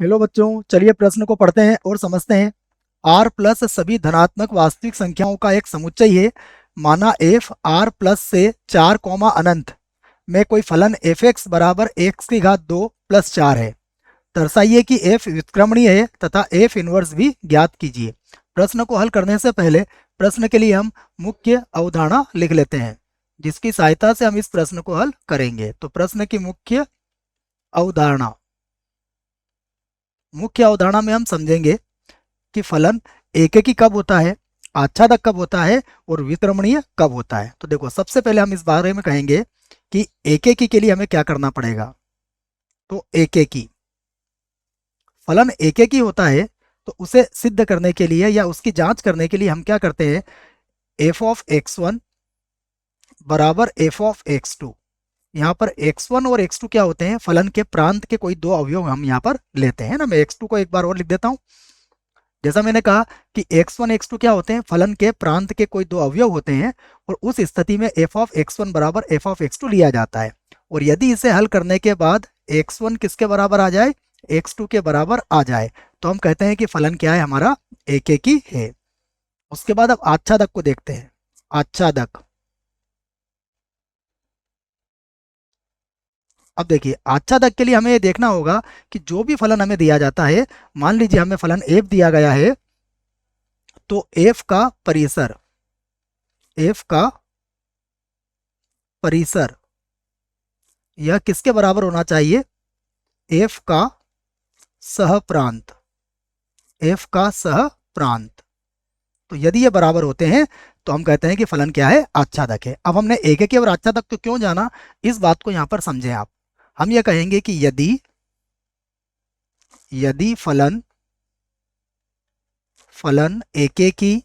Hello बच्चों, चलिए प्रश्न को पढ़ते हैं और समझते हैं। आर प्लस सभी धनात्मक वास्तविक संख्याओं का एक समुच्चय है। माना एफ आर प्लस से 4 कौमा अनंत में कोई फलन एफ एक्स बराबर एक्स की घात 2 प्लस 4 है। दर्शाइए कि एफ व्युत्क्रमणीय है तथा एफ इनवर्स भी ज्ञात कीजिए। प्रश्न को हल करने से पहले प्रश्न के लिए हम मुख्य अवधारणा लिख लेते हैं, जिसकी सहायता से हम इस प्रश्न को हल करेंगे। तो प्रश्न की अवधारणा मुख्य अवधारणा में हम समझेंगे कि फलन एकेकी कब होता है, आच्छादक कब होता है और वितरणीय कब होता है। तो देखो, सबसे पहले हम इस बारे में कहेंगे कि एकेकी के लिए हमें क्या करना पड़ेगा। तो एकेकी फलन एकेकी होता है, तो उसे सिद्ध करने के लिए या उसकी जांच करने के लिए हम क्या करते हैं, एफ ऑफ एक्स वन बराबर एफ ऑफ एक्स टू। यहाँ पर x1 और x2 क्या होते हैं, फलन के प्रांत के कोई दो अवयव हम यहाँ पर लेते हैं ना। मैं x2 को एक बार और लिख देता हूँ। जैसा मैंने कहा कि x1 x2 क्या होते हैं, फलन के प्रांत के कोई दो अवयव होते हैं, और उस स्थिति में f ऑफ x1 बराबर f ऑफ x2 लिया जाता है। और यदि इसे हल करने के बाद x1 किसके बराबर आ जाए, x2 के बराबर आ जाए, तो हम कहते हैं कि फलन क्या है, हमारा एकेकी है। उसके बाद अब आच्छादक को देखते हैं। आच्छादक, अब देखिए, आच्छादक के लिए हमें ये देखना होगा कि जो भी फलन हमें दिया जाता है, मान लीजिए हमें फलन एफ दिया गया है, तो एफ का परिसर यह किसके बराबर होना चाहिए, एफ का सहप्रांत। एफ का सहप्रांत, तो यदि ये बराबर होते हैं तो हम कहते हैं कि फलन क्या है, आच्छादक है। अब हमने एकेकी और आच्छादक तो क्यों जाना, इस बात को यहां पर समझें आप। हम ये कहेंगे कि यदि यदि फलन फलन एकेकी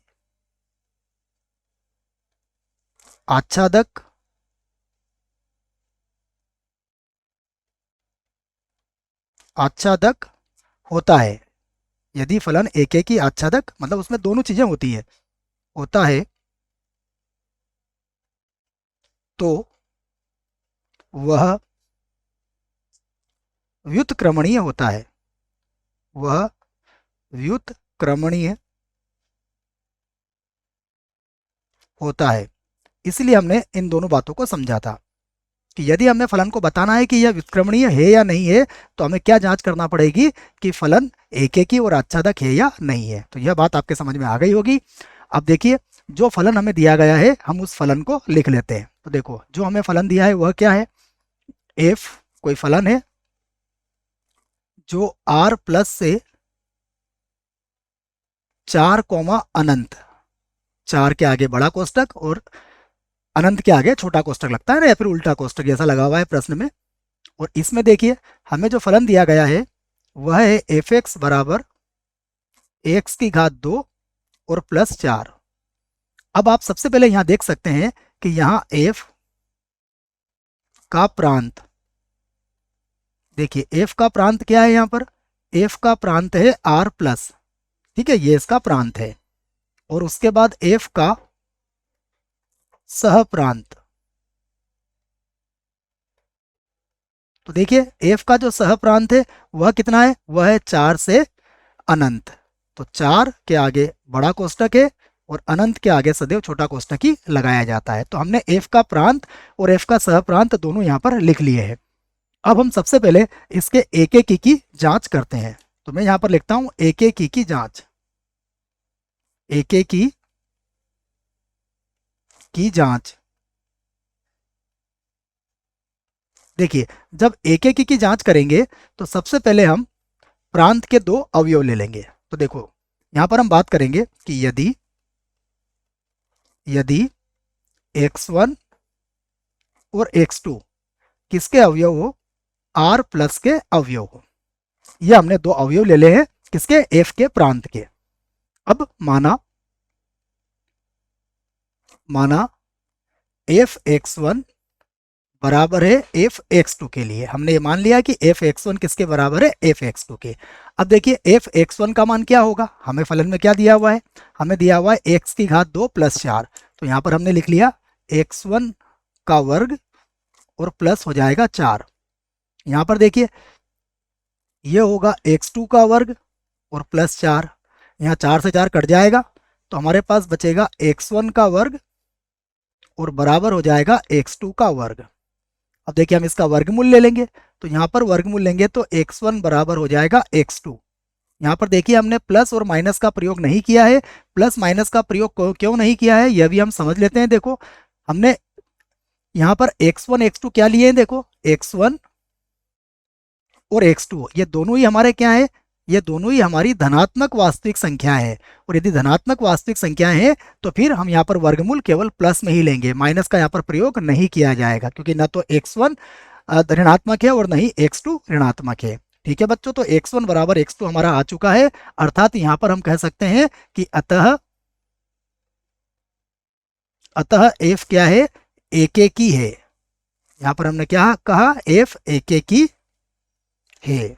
आच्छादक आच्छादक होता है, यदि फलन एकेकी आच्छादक मतलब उसमें दोनों चीजें होती है, होता है, तो वह व्युत्क्रमणीय होता है। वह व्युत्क्रमणीय होता है। इसलिए हमने इन दोनों बातों को समझा था कि यदि हमें फलन को बताना है कि यह व्युत्क्रमणीय है या नहीं है, तो हमें क्या जांच करना पड़ेगी कि फलन एकेकी और आच्छादक है या नहीं है। तो यह बात आपके समझ में आ गई होगी। अब देखिए, जो फलन हमें दिया गया है, हम उस फलन को लिख लेते हैं। तो देखो, जो हमें फलन दिया है वह क्या है, एफ कोई फलन है जो आर प्लस से 4 कौमा अनंत, 4 के आगे बड़ा कोष्टक और अनंत के आगे छोटा कोष्टक लगता है ना, या फिर उल्टा कोष्टक जैसा लगा हुआ है प्रश्न में। और इसमें देखिए, हमें जो फलन दिया गया है वह है एफ एक्स बराबर एक्स की घात 2 और प्लस 4। अब आप सबसे पहले यहां देख सकते हैं कि यहां एफ का प्रांत, देखिए एफ का प्रांत क्या है, यहां पर एफ का प्रांत है आर प्लस, ठीक है, ये इसका प्रांत है। और उसके बाद एफ का सह प्रांत, तो देखिए एफ का जो सह प्रांत है वह कितना है, वह है 4 से अनंत। तो 4 के आगे बड़ा कोष्टक है और अनंत के आगे सदैव छोटा कोष्टक ही लगाया जाता है। तो हमने एफ का प्रांत और एफ का सह प्रांत दोनों यहां पर लिख लिए हैं। अब हम सबसे पहले इसके एकेकी की जांच करते हैं। तो मैं यहां पर लिखता हूं एकेकी की जांच। एकेकी की जांच, देखिए, जब एकेकी की जांच करेंगे तो सबसे पहले हम प्रांत के दो अवयव ले लेंगे। तो देखो, यहां पर हम बात करेंगे कि यदि यदि x1 और x2 किसके अवयव हो, r प्लस के अवयव हो। ये हमने दो अवयव ले लिए हैं, किसके, f के प्रांत के। अब माना माना एफ एक्स वन बराबर है एफ एक्स टू के लिए हमने ये मान लिया कि एफ एक्स वन किसके बराबर है, एफ एक्स टू के। अब देखिए, एफ एक्स वन का मान क्या होगा, हमें फलन में क्या दिया हुआ है, हमें दिया हुआ है एक्स की घात 2 प्लस 4। तो यहाँ पर हमने लिख लिया एक्स वन का वर्ग और प्लस हो जाएगा 4। यहाँ पर देखिए, ये होगा x2 का वर्ग और प्लस 4, यहाँ 4 से 4 कट जाएगा तो हमारे पास बचेगा x1 का वर्ग और बराबर हो जाएगा x2 का वर्ग। अब देखिए हम इसका वर्गमूल ले लेंगे, तो यहाँ पर वर्गमूल लेंगे तो x1 बराबर हो जाएगा x2। यहाँ पर देखिए हमने प्लस और माइनस का प्रयोग नहीं किया है। प्लस माइनस का प्रयोग क्यों नहीं किया है यह भी हम समझ लेते हैं। देखो हमने यहाँ पर x1 x2 क्या लिए हैं, देखो x1 और x2 ये दोनों ही हमारे क्या है, ये दोनों ही हमारी धनात्मक वास्तविक संख्या है। और यदि धनात्मक वास्तविक संख्या है तो फिर हम यहाँ पर वर्गमूल केवल प्लस में ही लेंगे, माइनस का यहाँ पर प्रयोग नहीं किया जाएगा, क्योंकि न तो x1 ऋणात्मक है और न ही x2 ऋणात्मक है। ठीक है बच्चों, तो x1 बराबर x2 हमारा आ चुका है, अर्थात यहाँ पर हम कह सकते हैं कि अतः f क्या है, एकेकी है। यहाँ पर हमने क्या कहा, f एकेकी है।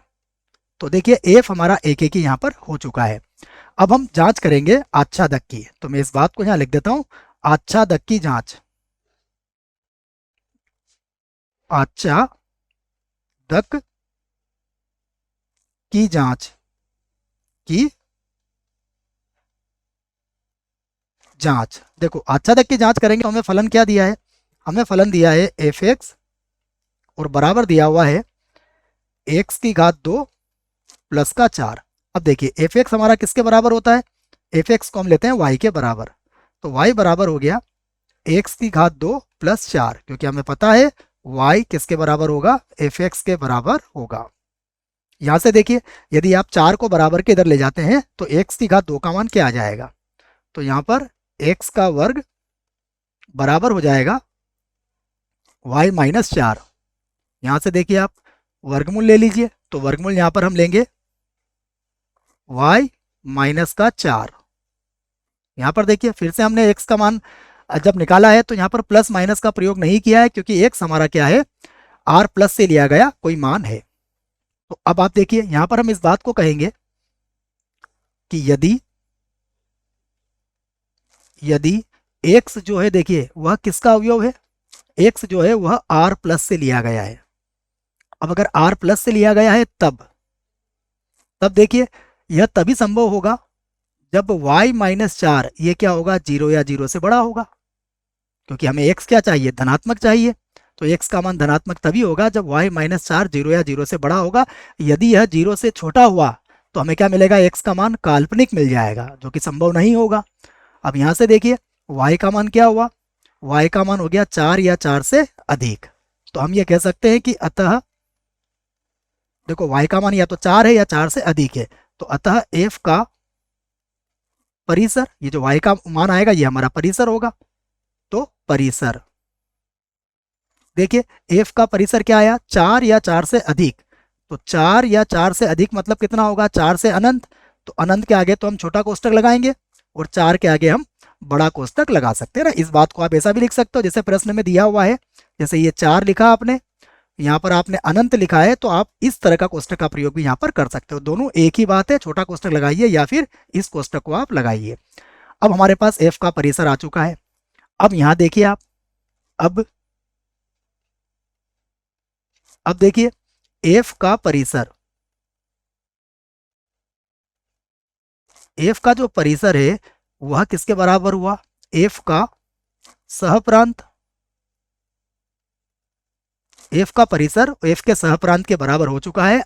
तो देखिए f हमारा एकेकी यहाँ पर हो चुका है। अब हम जांच करेंगे आच्छादक की, तो मैं इस बात को यहाँ लिख देता हूं, आच्छादक की जांच। आच्छादक की जांच की जांच। देखो आच्छादक की जांच करेंगे तो हमें फलन क्या दिया है, हमें फलन दिया है एफ एक्स और बराबर दिया हुआ है एक्स की घात 2 प्लस का 4। अब देखिए एफ एक्स हमारा किसके बराबर होता है, एफ एक्स को हम लेते हैं वाई के बराबर, तो वाई बराबर हो गया एक्स की घात 2 प्लस 4, क्योंकि हमें पता है वाई किसके बराबर होगा, एफ एक्स के बराबर होगा। यहां से देखिए यदि आप 4 को बराबर के इधर ले जाते हैं तो एक्स की घात 2 का मान क्या आ जाएगा, तो यहाँ पर एक्स का वर्ग बराबर हो जाएगा वाई माइनस 4। यहाँ से देखिए आप वर्गमूल ले लीजिए, तो वर्गमूल यहाँ पर हम लेंगे y माइनस का 4। यहाँ पर देखिए फिर से हमने x का मान जब निकाला है तो यहाँ पर प्लस माइनस का प्रयोग नहीं किया है, क्योंकि x हमारा क्या है, r प्लस से लिया गया कोई मान है। तो अब आप देखिए यहाँ पर हम इस बात को कहेंगे कि यदि x जो है देखिए वह किसका अवयव है, x जो है वह r प्लस से लिया गया है। अब अगर r प्लस से लिया गया है तब देखिए यह तभी संभव होगा जब y माइनस 4 ये क्या होगा, 0 या 0 से बड़ा होगा, क्योंकि हमें x क्या चाहिए, धनात्मक चाहिए। तो x का मान धनात्मक तभी होगा जब y माइनस 4 0 या 0 से बड़ा होगा। यदि यह 0 से छोटा हुआ तो हमें क्या मिलेगा, x का मान काल्पनिक मिल जाएगा, जो कि संभव नहीं होगा। अब यहाँ से देखिए y का मान क्या हुआ, y का मान हो गया 4 या 4 से अधिक। तो हम ये कह सकते हैं कि अतः देखो y का मान या तो 4 है या 4 से अधिक है, तो अतः f का परिसर, ये जो y का मान आएगा ये हमारा परिसर होगा। तो परिसर देखिए f का परिसर क्या आया, 4 या 4 से अधिक। तो 4 या 4 से अधिक मतलब कितना होगा, 4 से अनंत। तो अनंत के आगे तो हम छोटा कोष्टक लगाएंगे और 4 के आगे हम बड़ा कोष्टक लगा सकते हैं ना। इस बात को आप ऐसा भी लिख सकते हो जैसे प्रश्न में दिया हुआ है, जैसे ये 4 लिखा आपने, यहाँ पर आपने अनंत लिखा है, तो आप इस तरह का कोष्टक का प्रयोग भी यहाँ पर कर सकते हो। दोनों एक ही बात है, छोटा कोष्टक लगाइए या फिर इस कोष्टक को आप लगाइए। अब हमारे पास f का परिसर आ चुका है। अब यहाँ देखिए आप, अब देखिए f का परिसर, f का जो परिसर है वह किसके बराबर हुआ, f का सहप्रांत। f का परिसर f के सहप्रांत के बराबर हो चुका है,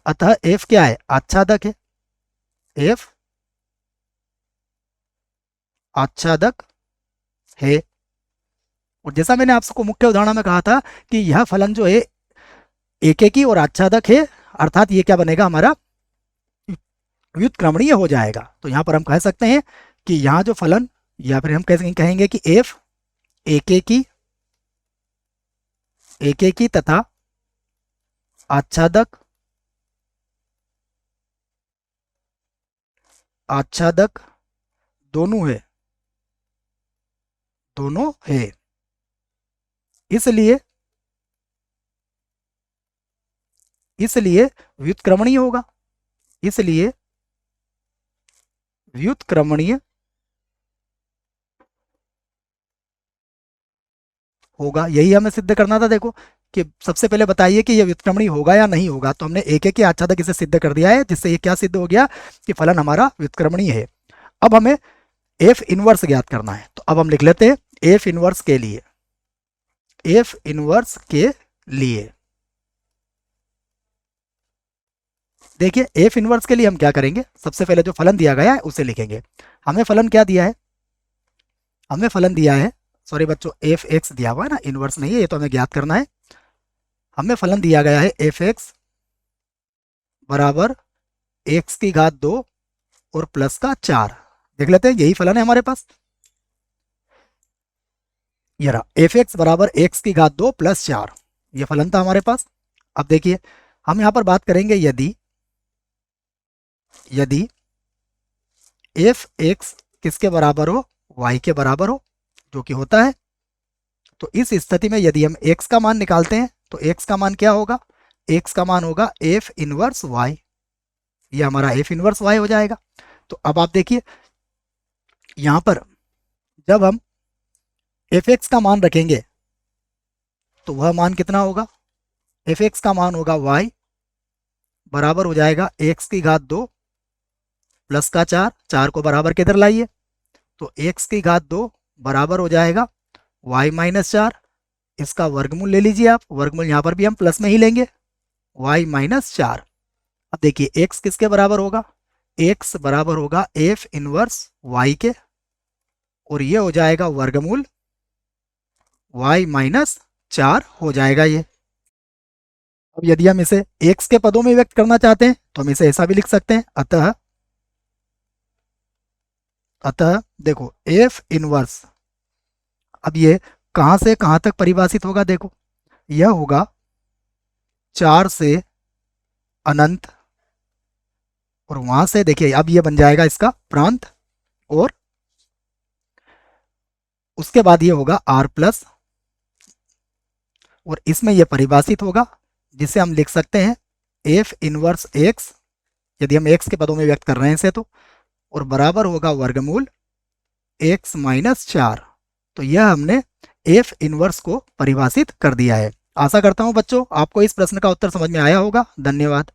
अतः f क्या है, आच्छादक है, f आच्छादक है। और जैसा मैंने आपको मुख्य उदाहरण में कहा था कि यह फलन जो है एकेकी और आच्छादक है, अर्थात ये क्या बनेगा, हमारा व्युत्क्रमणीय हो जाएगा। तो यहाँ पर हम कह सकते हैं कि यहाँ जो फलन, या फिर हम कहेंगे कि f एकेकी तथा आच्छादक दोनों है, इसलिए व्युत्क्रमणीय होगा, इसलिए व्युत्क्रमणीय होगा। यही हमें सिद्ध करना था। देखो कि सबसे पहले बताइए कि ये व्युत्क्रमणीय होगा या नहीं होगा। तो हमने एक एक के आच्छादक इसे सिद्ध कर दिया है, जिससे ये क्या सिद्ध हो गया कि फलन हमारा व्युत्क्रमणीय है। अब हमें एफ इनवर्स ज्ञात करना है, तो अब हम लिख लेते हैं एफ इनवर्स के लिए, एफ इनवर्स के लिए देखिए एफ इनवर्स के लिए हम क्या करेंगे, सबसे पहले जो फलन दिया गया है उसे लिखेंगे। हमें फलन क्या दिया है, हमें फलन दिया है, सॉरी बच्चों एफ एक्स दिया हुआ है ना, इनवर्स नहीं है, ये तो हमें ज्ञात करना है। हमें फलन दिया गया है एफ एक्स बराबर एक्स की घात 2 और प्लस का 4। देख लेते हैं, यही फलन है हमारे पास। ये रहा एफ एक्स बराबर एक्स की घात 2 प्लस 4, ये फलन था हमारे पास। अब देखिए हम यहां पर बात करेंगे यदि एफ एक्स किसके बराबर हो, वाई के बराबर हो, जो कि होता है। तो इस स्थिति में यदि हम x का मान निकालते हैं तो x का मान क्या होगा, x का मान होगा f इनवर्स y, ये हमारा f इनवर्स y हो जाएगा। तो अब आप देखिए यहां पर जब हम fx का मान रखेंगे तो वह मान कितना होगा, fx का मान होगा y बराबर हो जाएगा x की घात 2 प्लस का 4, 4 को बराबर किधर लाइए, तो x की घात 2 बराबर हो जाएगा y माइनस 4, इसका वर्गमूल ले लीजिए आप, वर्गमूल यहाँ पर भी हम प्लस में ही लेंगे, y माइनस 4। अब देखिए x किसके बराबर होगा, x बराबर होगा f इनवर्स y के, और ये हो जाएगा वर्गमूल y माइनस 4 हो जाएगा ये। अब यदि हम इसे x के पदों में व्यक्त करना चाहते हैं तो हम इसे ऐसा भी लिख सकते हैं, अतः देखो f इनवर्स, अब ये कहां से कहां तक परिभाषित होगा, देखो यह होगा 4 से अनंत, और वहां से देखिए अब ये बन जाएगा इसका प्रांत, और उसके बाद ये होगा r प्लस, और इसमें यह परिभाषित होगा जिसे हम लिख सकते हैं f इनवर्स x, यदि हम x के पदों में व्यक्त कर रहे हैं इसे तो, और बराबर होगा वर्गमूल x माइनस 4। तो यह हमने f इनवर्स को परिभाषित कर दिया है। आशा करता हूं बच्चों आपको इस प्रश्न का उत्तर समझ में आया होगा। धन्यवाद।